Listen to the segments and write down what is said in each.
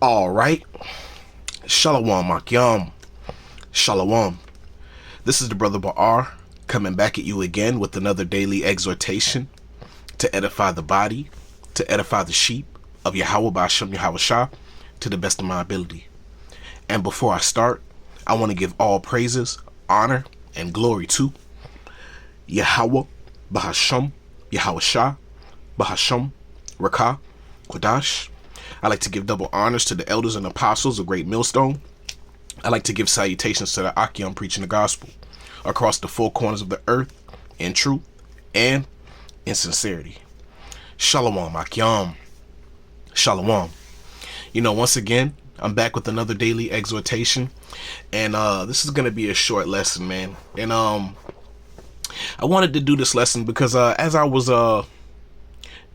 All right. Shalom, Akyam. Shalom. This is the Brother Ba'ar coming back at you again with another daily exhortation to edify the body, to edify the sheep of Yahweh Ba'ashem Yahweh Shah to the best of my ability. And before I start, I want to give all praises, honor, and glory to Yahweh Ba'ashem Yahweh Shah Ba'ashem Rakah Kodash. I like to give double honors to the elders and apostles of Great Millstone. I like to give salutations to the Akyam preaching the gospel across the four corners of the earth in truth and in sincerity. Shalom, Akyam. Shalom. Once again, I'm back with another daily exhortation, and this is going to be a short lesson, man. And I wanted to do this lesson because as I was,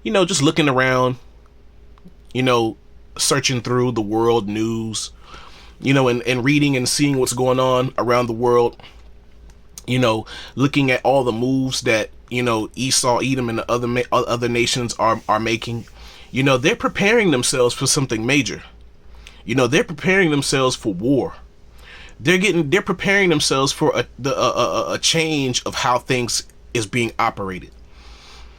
just looking around, searching through the world news, and reading and seeing what's going on around the world, looking at all the moves that, Esau, Edom, and the other nations are making, they're preparing themselves for something major. They're preparing themselves for war. They're preparing themselves for a change of how things is being operated.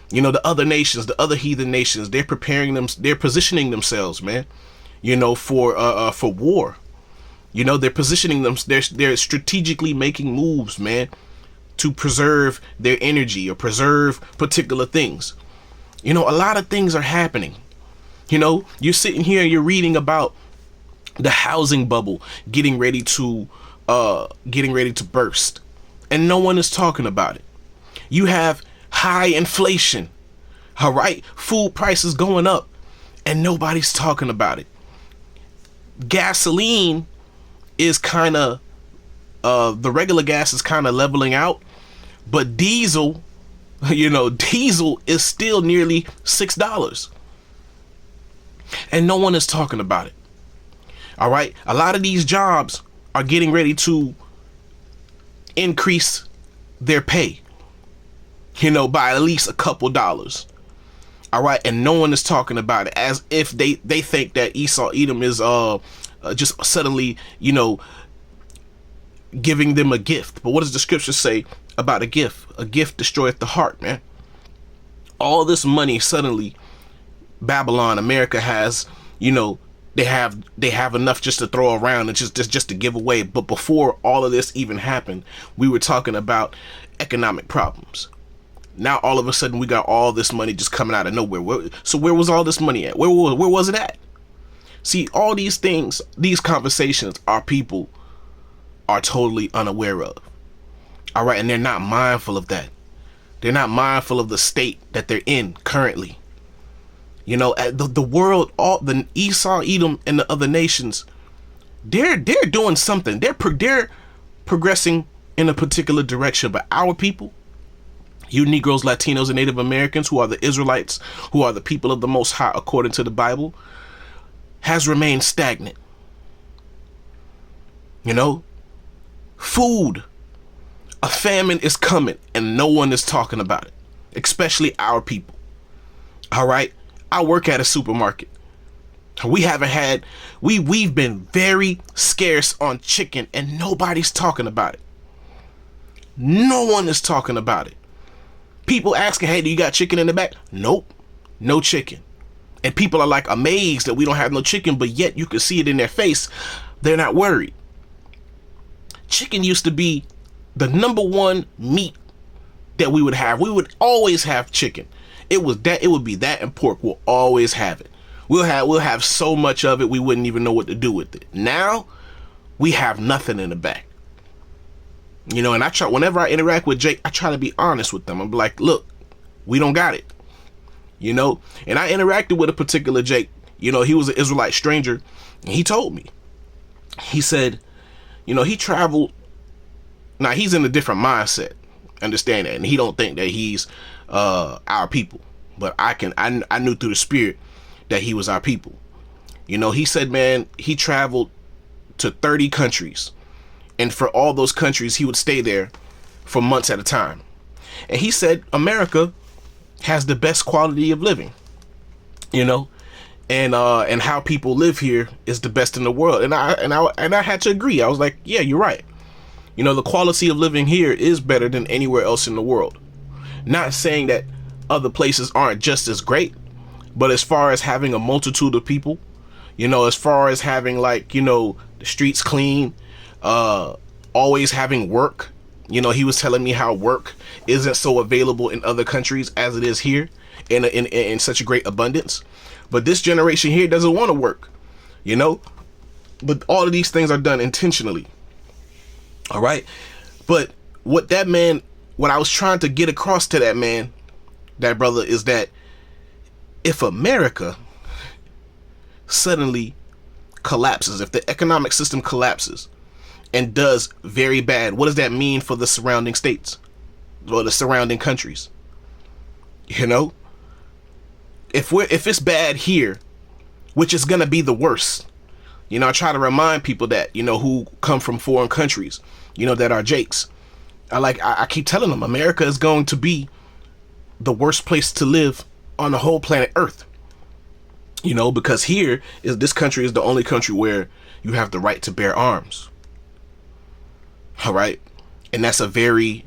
The other nations, the other heathen nations, they're positioning themselves, man, for war. They're positioning them, they're strategically making moves, man, to preserve their energy or preserve particular things. A lot of things are happening. You're sitting here and you're reading about the housing bubble getting ready to burst, and no one is talking about it. You have high inflation, all right, food prices going up, and nobody's talking about it. Gasoline is kind of the regular gas is kind of leveling out, but diesel is still nearly $6, and no one is talking about it. All right, a lot of these jobs are getting ready to increase their pay, by at least a couple dollars. All right, and no one is talking about it, as if they think that Esau Edom is just suddenly giving them a gift. But what does the scripture say about a gift? A gift destroyeth the heart, man. All this money suddenly Babylon, America has, they have enough just to throw around and just to give away. But before all of this even happened, we were talking about economic problems. Now all of a sudden we got all this money just coming out of nowhere. So where was all this money at? Where was it at? See, all these things, these conversations, our people are totally unaware of. All right, and they're not mindful of that. They're not mindful of the state that they're in currently. The world, all the Esau, Edom, and the other nations, they're doing something. They're progressing in a particular direction. But our people, you Negroes, Latinos, and Native Americans, who are the Israelites, who are the people of the Most High according to the Bible, has remained stagnant. Food, a famine is coming, and no one is talking about it, especially our people. All right, I work at a supermarket. We've been very scarce on chicken, and nobody's talking about it. No one is talking about it. People asking, hey, do you got chicken in the back? Nope, no chicken. And people are like amazed that we don't have no chicken, but yet you can see it in their face. They're not worried. Chicken used to be the number one meat that we would have. We would always have chicken. It would be that, and pork. We'll always have it. We'll have so much of it we wouldn't even know what to do with it. Now we have nothing in the back. And I try, whenever I interact with Jake, I try to be honest with them. I'm like, look, we don't got it. And I interacted with a particular Jake. He was an Israelite stranger, and he told me. He said, he traveled. Now he's in a different mindset, understand that, and he don't think that he's our people. But I knew through the spirit that he was our people. He said, man, he traveled to 30 countries, and for all those countries, he would stay there for months at a time. And he said America has the best quality of living. and how people live here is the best in the world. And I had to agree. I was like, yeah, you're right. You know, the quality of living here is better than anywhere else in the world. Not saying that other places aren't just as great, but as far as having a multitude of people, you know, as far as having, like, you know, the streets clean, always having work. You know, he was telling me how work isn't so available in other countries as it is here in such a great abundance. But this generation here doesn't want to work, you know, but all of these things are done intentionally. All right. But what I was trying to get across to that brother, is that if America suddenly collapses, if the economic system collapses and does very bad, what does that mean for the surrounding states or the surrounding countries? You know, if it's bad here, which is going to be the worst, you know, I try to remind people that, you know, who come from foreign countries, you know, that are Jakes. I keep telling them America is going to be the worst place to live on the whole planet Earth. You know, because this country is the only country where you have the right to bear arms. All right. And that's a very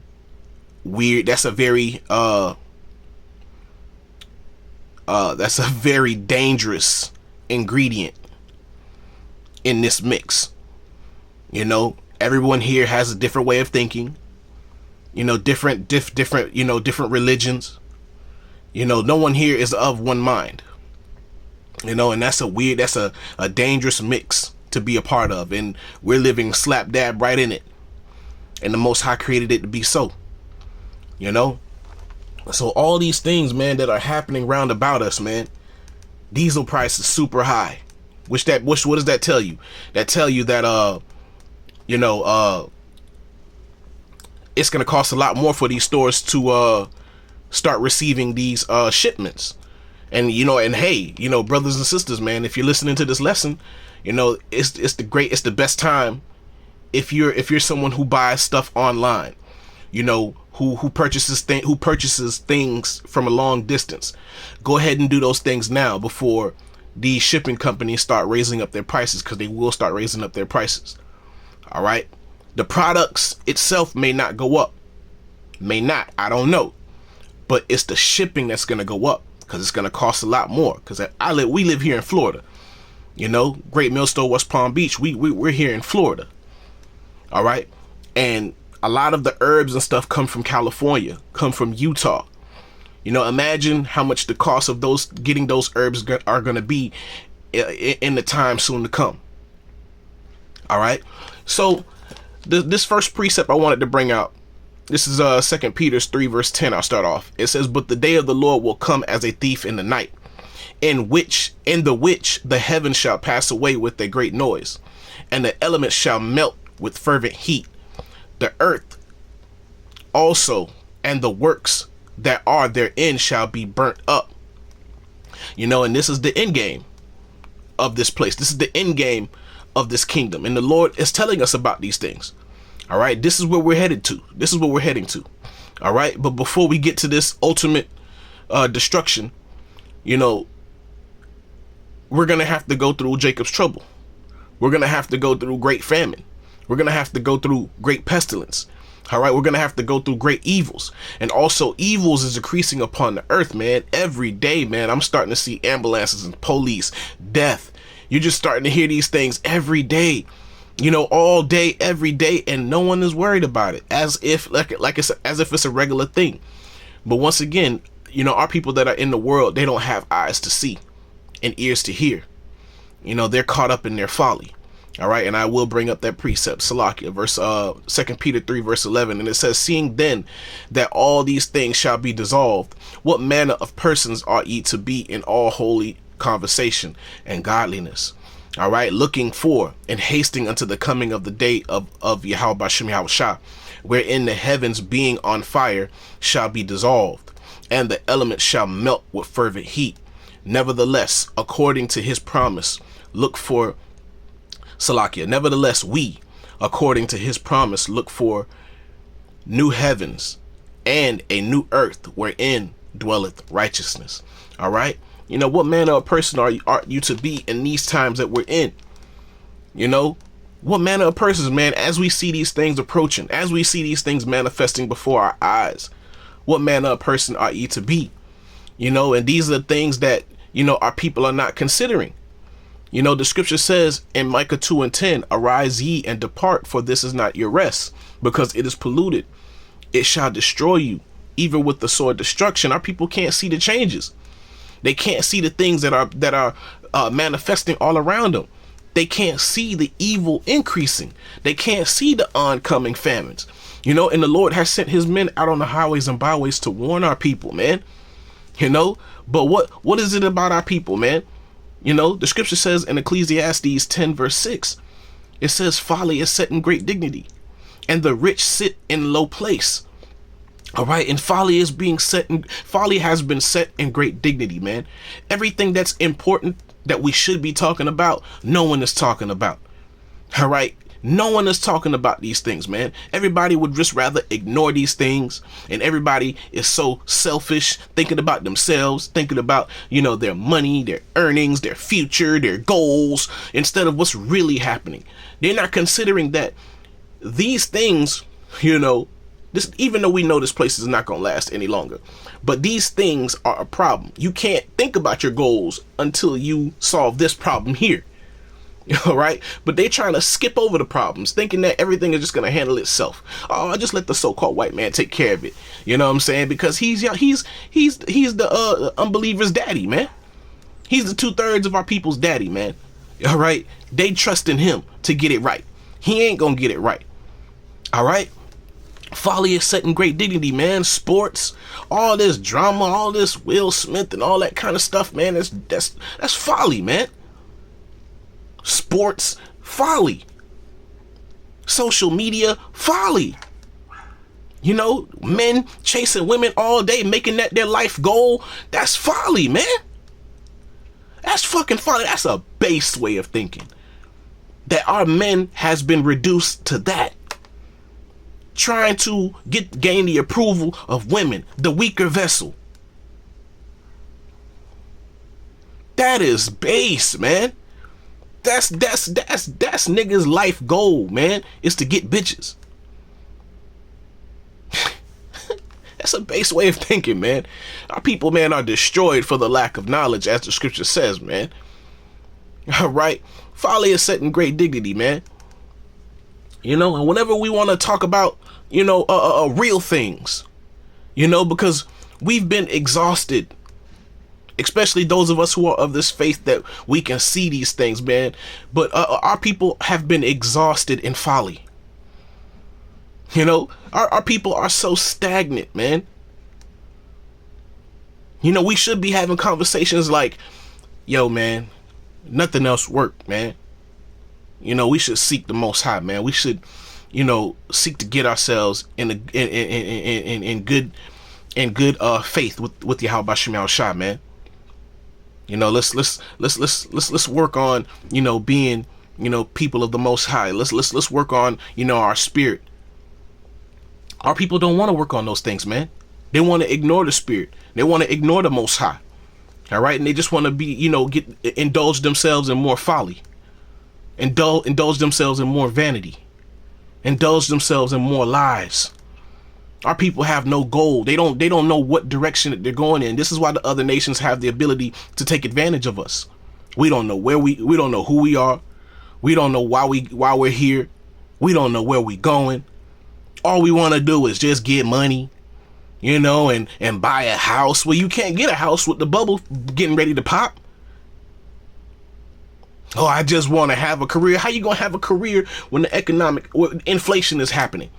dangerous ingredient in this mix. You know, everyone here has a different way of thinking, you know, different religions. You know, no one here is of one mind. You know, and that's a dangerous mix to be a part of. And we're living slap dab right in it. And the Most High created it to be so. You know? So all these things, man, that are happening round about us, man. Diesel price is super high. What does that tell you? That tell you that it's gonna cost a lot more for these stores to start receiving these shipments. And, you know, and hey, you know, brothers and sisters, man, if you're listening to this lesson, you know, it's the best time if you're someone who buys stuff online, you know, who purchases things from a long distance. Go ahead and do those things now before these shipping companies start raising up their prices, because they will start raising up their prices. All right. The products itself may not go up, may not, I don't know, but it's the shipping that's going to go up, because it's going to cost a lot more. Because we live here in Florida, you know, Great Millstone, West Palm Beach. We're here in Florida. All right. And a lot of the herbs and stuff come from California, come from Utah. You know, imagine how much the cost of getting those herbs are going to be in the time soon to come. All right. So this first precept I wanted to bring out, this is 2 Peter 3 verse 10. I'll start off. It says, "But the day of the Lord will come as a thief in the night, in the which the heavens shall pass away with a great noise, and the elements shall melt with fervent heat. The earth also and the works that are therein shall be burnt up." You know, and this is the end game of this place. This is the end game of this kingdom. And the Lord is telling us about these things. All right. This is where we're headed to. This is what we're heading to. All right. But before we get to this ultimate destruction, you know, we're going to have to go through Jacob's trouble. We're going to have to go through great famine. We're going to have to go through great pestilence. All right. We're going to have to go through great evils. And also evils is increasing upon the earth, man. Every day, man, I'm starting to see ambulances and police, death. You're just starting to hear these things every day, you know, all day, every day. And no one is worried about it, as if it's a regular thing. But once again, you know, our people that are in the world, they don't have eyes to see and ears to hear. You know, they're caught up in their folly. All right. And I will bring up that precept, Salakia, verse 2 Peter 3 verse 11. And it says, "Seeing then that all these things shall be dissolved, what manner of persons ought ye to be in all holy conversation and godliness?" All right. "Looking for and hasting unto the coming of the day of Yahweh Bashem Yahushua, wherein the heavens being on fire shall be dissolved, and the elements shall melt with fervent heat. Nevertheless, according to his promise, look for Salakia. Nevertheless, we, according to his promise, look for new heavens and a new earth wherein dwelleth righteousness." All right. What manner of person are you to be in these times that we're in? What manner of persons, man, as we see these things approaching, as we see these things manifesting before our eyes, what manner of person are ye to be? And these are the things that, our people are not considering. The scripture says in Micah 2:10, arise ye and depart, for this is not your rest, because it is polluted. It shall destroy you, even with the sword destruction. Our people can't see the changes. They can't see the things that are manifesting all around them. They can't see the evil increasing. They can't see the oncoming famines. And the Lord has sent his men out on the highways and byways to warn our people, man. But what is it about our people, man? The scripture says in Ecclesiastes 10 verse 6, it says, folly is set in great dignity, and the rich sit in low place. All right. And folly has been set in great dignity, man. Everything that's important that we should be talking about, no one is talking about. All right. No one is talking about these things, man. Everybody would just rather ignore these things. And everybody is so selfish, thinking about themselves, thinking about, their money, their earnings, their future, their goals, instead of what's really happening. They're not considering that these things, even though we know this place is not going to last any longer, but these things are a problem. You can't think about your goals until you solve this problem here. All right. But they trying to skip over the problems, thinking that everything is just going to handle itself. Oh, I'll just let the so-called white man take care of it. You know what I'm saying? Because he's the unbelievers' daddy, man. He's the 2/3 of our people's daddy, man. All right. They trust in him to get it right. He ain't going to get it right. All right. Folly is set in great dignity, man. Sports, all this drama, all this Will Smith and all that kind of stuff, man. That's folly, man. Sports, folly. Social media, folly. Men chasing women all day, making that their life goal. That's folly, man. That's fucking folly. That's a base way of thinking. That our men has been reduced to that. Trying to gain the approval of women, the weaker vessel. That is base, man. That's niggas' life goal, man, is to get bitches. That's a base way of thinking, man. Our people, man, are destroyed for the lack of knowledge, as the scripture says, man. All right. Folly is set in great dignity, man. And whenever we want to talk about, real things, because we've been exhausted, especially those of us who are of this faith that we can see these things, man. But our people have been exhausted in folly. Our people are so stagnant, man. We should be having conversations like, yo, man, nothing else worked, man. We should seek the Most High, man. We should, seek to get ourselves in good faith with Yahweh Shem Yahushua, man. Let's work on, being, people of the Most High. Let's work on, our spirit. Our people don't want to work on those things, man. They want to ignore the spirit. They want to ignore the Most High. All right. And they just want to be, indulge themselves in more folly. Indulge themselves in more vanity. Indulge themselves in more lies. Our people have no goal. They don't know what direction that they're going in. This is why the other nations have the ability to take advantage of us. We don't know we don't know who we are. We don't know why we're here. We don't know where we're going. All we want to do is just get money, and buy a house. Well, you can't get a house with the bubble getting ready to pop. Oh, I just want to have a career. How you going to have a career when inflation is happening?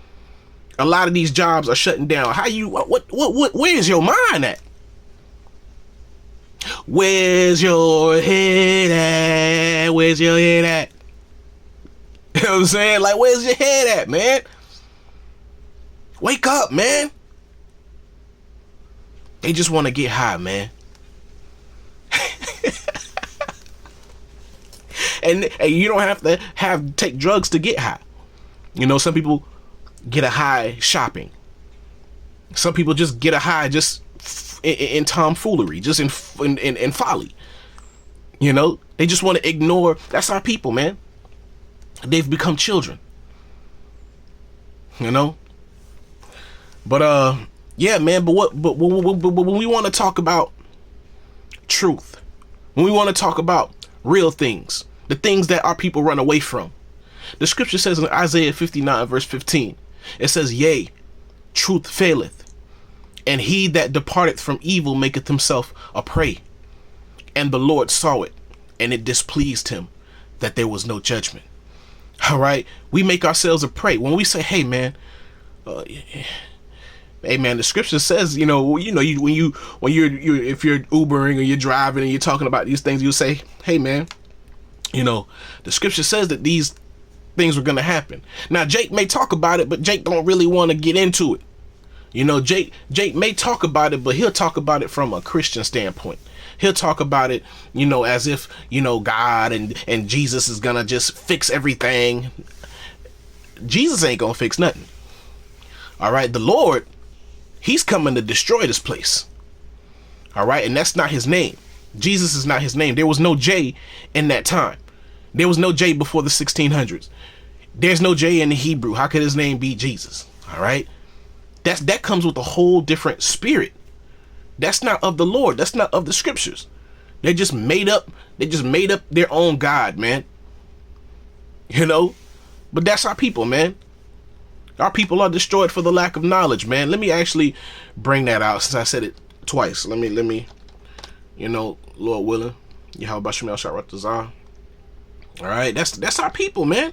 A lot of these jobs are shutting down. Where's your mind at? Where's your head at? Where's your head at? You know what I'm saying? Like, where's your head at, man? Wake up, man. They just want to get high, man. And you don't have to take drugs to get high. Some people get a high shopping. Some people just get a high just in tomfoolery, just in folly. You know, they just want to ignore. That's our people, man. They've become children. You know. But yeah, man. But when we want to talk about truth, when we want to talk about real things, the things that our people run away from, the scripture says in Isaiah 59 verse 15, it says, "Yea, truth faileth, and he that departeth from evil maketh himself a prey. And the Lord saw it, and it displeased him that there was no judgment." All right, we make ourselves a prey when we say, "Hey, man, hey, man." The scripture says, you know, when you're if you're Ubering or you're driving and you're talking about these things, you say, "Hey, man, you know, the scripture says that these things were gonna happen." Now, Jake may talk about it, but Jake don't really want to get into it. You know, Jake may talk about it, but he'll talk about it from a Christian standpoint. He'll talk about it, you know, as if, you know, God and Jesus is gonna just fix everything. Jesus ain't gonna fix nothing. All right, the Lord, he's coming to destroy this place. All right, and that's not his name. Jesus is not his name. There was no J in that time. There was no J before the 1600s. There's no J in the Hebrew. How could his name be Jesus? All right, that comes with a whole different spirit. That's not of the Lord. That's not of the scriptures. They just made up their own God, man. You know, but that's our people, man. Our people are destroyed for the lack of knowledge, man. Let me actually bring that out since I said it twice. Let me, you know, Lord willing, Yahweh Shemel Sharatazah. All right, that's our people, man.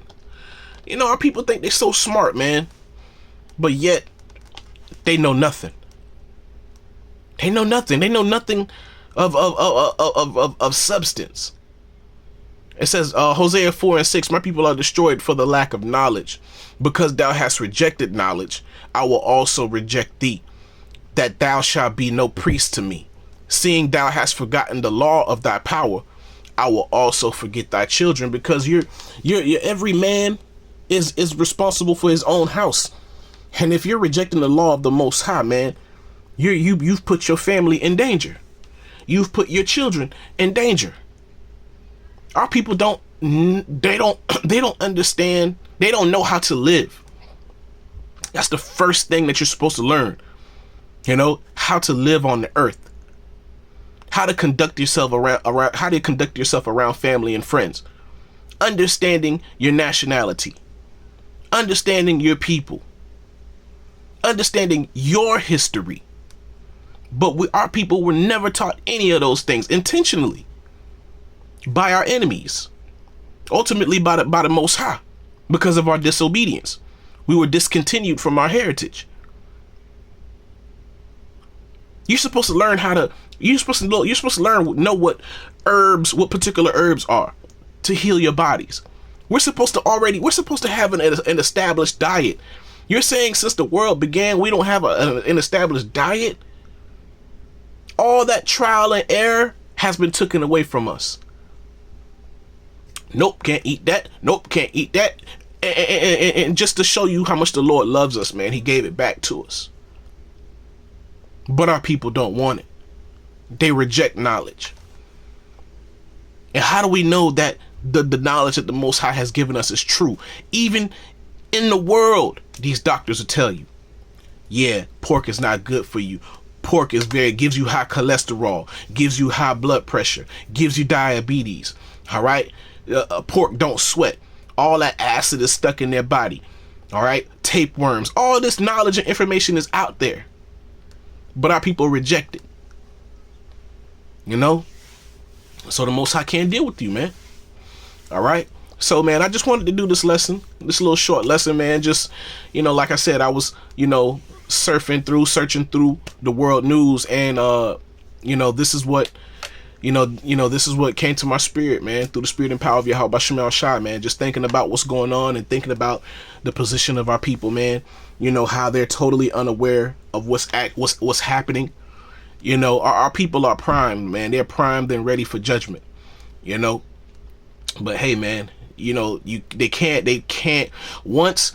You know, our people think they're so smart, man, but yet they know nothing. They know nothing. They know nothing of substance. It says, Hosea 4:6, "My people are destroyed for the lack of knowledge. Because thou hast rejected knowledge, I will also reject thee, that thou shalt be no priest to me. Seeing thou hast forgotten the law of thy power, I will also forget thy children." Because you're every man is responsible for his own house. And if you're rejecting the law of the Most High, man, you've put your family in danger. You've put your children in danger. Our people don't understand. They don't know how to live. That's the first thing that you're supposed to learn. You know, how to live on the earth. How to conduct yourself around family and friends. Understanding your nationality. Understanding your people. Understanding your history. But our people were never taught any of those things intentionally by our enemies, ultimately by the Most High, because of our disobedience. We were discontinued from our heritage. You're supposed to learn know what particular herbs are to heal your bodies. We're supposed to have an established diet. You're saying since the world began, we don't have an established diet? All that trial and error has been taken away from us. Nope, can't eat that. Nope, can't eat that. And just to show you how much the Lord loves us, man, he gave it back to us. But our people don't want it. They reject knowledge. And how do we know that the knowledge that the Most High has given us is true? Even in the world, these doctors will tell you, yeah, pork is not good for you. Pork gives you high cholesterol, gives you high blood pressure, gives you diabetes. All right. Pork don't sweat. All that acid is stuck in their body. All right. Tapeworms. All this knowledge and information is out there, but our people reject it. You know, so the Most High can't deal with you, man. All right. So, man, I just wanted to do this little short lesson, man. Just, you know, like I said, I was, you know, searching through the world news, and you know, this is what this is what came to my spirit, man, through the spirit and power of Yahweh Shemel Shai, man. Just thinking about what's going on and thinking about the position of our people, man. You know, how they're totally unaware of what's happening. You know, our people are primed, man. They're primed and ready for judgment. You know, but hey, man, you know, they can't once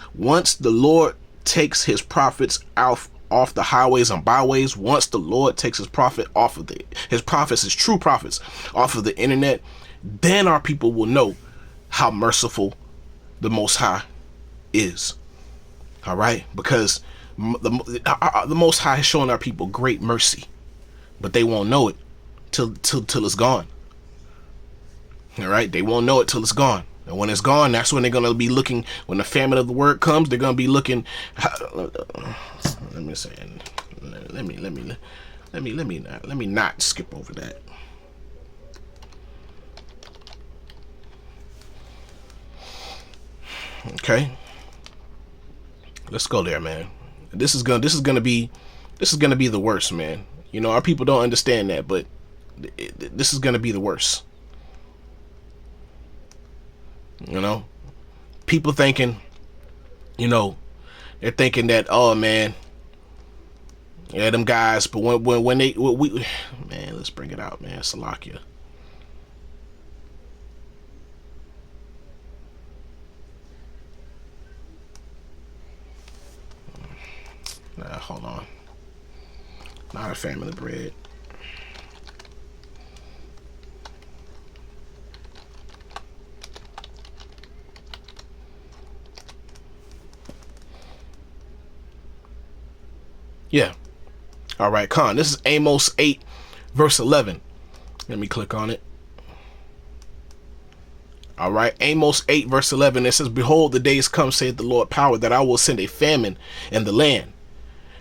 the Lord takes his prophets out off the highways and byways, once the Lord takes his prophet off of his prophets, his true prophets, off of the internet, then our people will know how merciful the Most High is. All right, because the Most High is showing our people great mercy, but they won't know it till it's gone. All right, they won't know it till it's gone. And when it's gone, that's when they're going to be looking. When the famine of the word comes, they're going to be looking. Let me not skip over that. Okay, let's go there, man. This is gonna be the worst, man. You know, our people don't understand that, but this is gonna be the worst. You know, people thinking, you know, they're thinking that, oh man, yeah, them guys. But when man, let's bring it out, man. Salakia. Nah, hold on. Not a family bread. Yeah. All right, Khan. This is Amos 8, verse 11. Let me click on it. All right, Amos 8, verse 11. It says, "Behold, the days come, saith the Lord power, that I will send a famine in the land,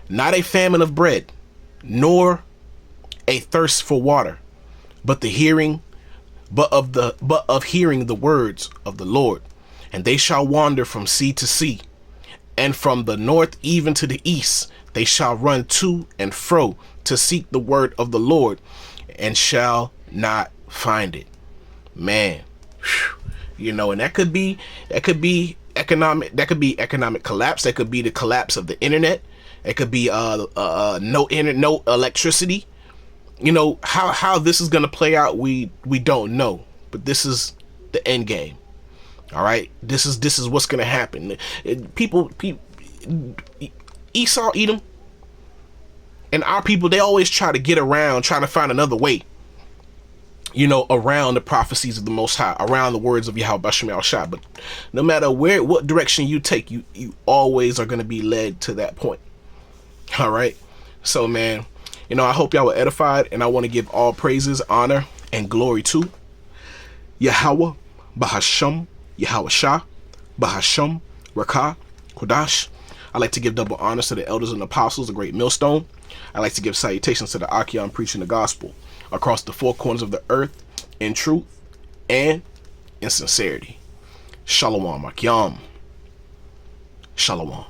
not a famine of bread, nor a thirst for water, but of hearing the words of the Lord. And they shall wander from sea to sea, and from the north even to the east. They shall run to and fro to seek the word of the Lord, and shall not find it." Man, you know, and that could be economic collapse. That could be the collapse of the internet. It could be no electricity. You know, how this is gonna play out, we don't know, but this is the end game. All right, this is what's gonna happen. People, Esau, Edom, and our people, they always try to get around, trying to find another way, you know, around the prophecies of the Most High, around the words of Yahweh Bashem Yahushua. But no matter what direction you take, you always are going to be led to that point. All right. So, man, you know, I hope y'all were edified, and I want to give all praises, honor, and glory to Yahweh Bahasham Yahushua Bahasham Rakah Kodash. I like to give double honors to the elders and apostles, the great millstone. I like to give salutations to the Achayon preaching the gospel across the four corners of the earth in truth and in sincerity. Shalom, Achayon. Shalom.